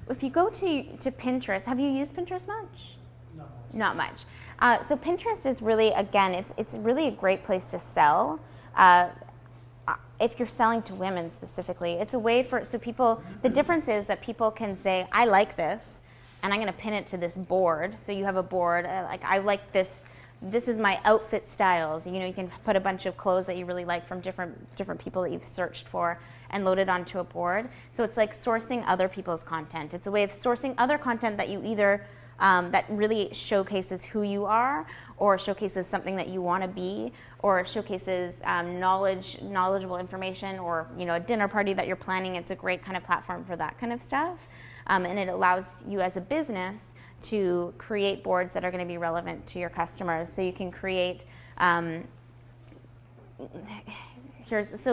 If you go to Pinterest, have you used Pinterest much? Not much. So Pinterest is really, again, it's really a great place to sell. If you're selling to women specifically, it's a way for, so people, the difference is that people can say, I like this, and I'm going to pin it to this board. So you have a board, like I like this is my outfit styles. You know, you can put a bunch of clothes that you really like from different people that you've searched for and load it onto a board. So it's like sourcing other people's content. It's a way of sourcing other content that you either, that really showcases who you are, or showcases something that you want to be, or showcases knowledgeable information, or a dinner party that you're planning. It's a great kind of platform for that kind of stuff, and it allows you as a business to create boards that are going to be relevant to your customers. So you can create, so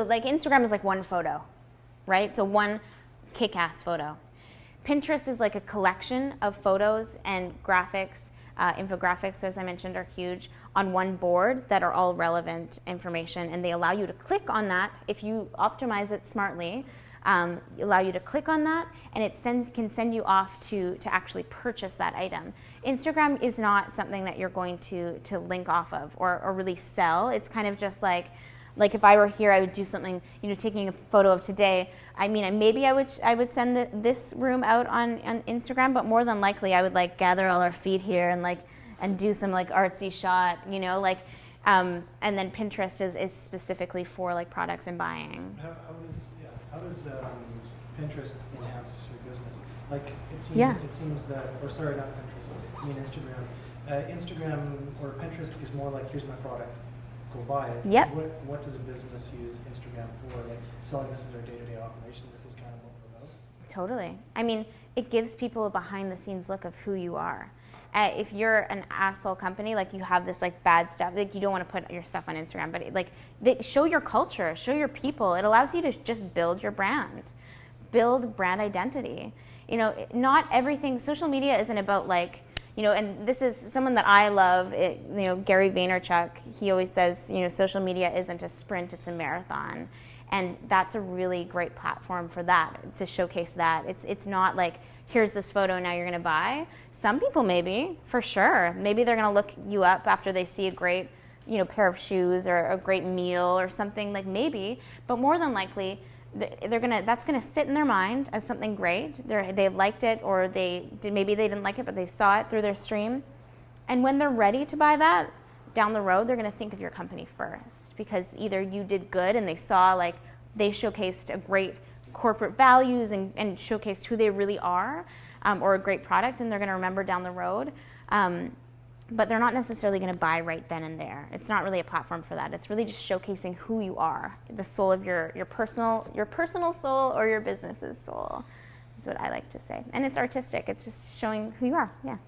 like Instagram is like one photo, right? So one kick-ass photo. Pinterest is like a collection of photos and graphics, infographics, as I mentioned, are huge, on one board that are all relevant information, and they allow you to click on that if you optimize it smartly. Allow you to click on that, and it can send you off to actually purchase that item. Instagram is not something that you're going to link off of or really sell. It's kind of just like if I were here, I would do something, taking a photo of today. I mean, maybe I would send this room out on Instagram, but more than likely I would like gather all our feet here and do some like artsy shot, and then Pinterest is specifically for like products and buying. How does Pinterest enhance your business? Like it seems that, or sorry, not Pinterest, I mean Instagram. Instagram or Pinterest is more like, here's my product, go buy it. Yep. What does a business use Instagram for? Like selling this is our day-to-day operation, this is kind of what we're about? Totally. I mean, it gives people a behind-the-scenes look of who you are. If you're an asshole company, like you have this like bad stuff, like you don't want to put your stuff on Instagram, but show your culture, show your people. It allows you to just build your brand, build brand identity. Not everything, social media isn't about like, and this is someone that I love, Gary Vaynerchuk, he always says, social media isn't a sprint, it's a marathon. And that's a really great platform for that, to showcase that. It's not like, here's this photo, now you're going to buy. Some people maybe, for sure. Maybe they're going to look you up after they see a great, pair of shoes or a great meal or something, like maybe. But more than likely, that's going to sit in their mind as something great. They liked it, or maybe they didn't like it, but they saw it through their stream. And when they're ready to buy that, down the road, they're going to think of your company first, because either you did good and they saw like they showcased a great corporate values and showcased who they really are, or a great product, and they're going to remember down the road. But they're not necessarily going to buy right then and there. It's not really a platform for that. It's really just showcasing who you are, the soul of your personal soul, or your business's soul, is what I like to say. And it's artistic. It's just showing who you are. Yeah.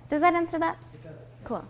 Does that answer that? It does. Cool.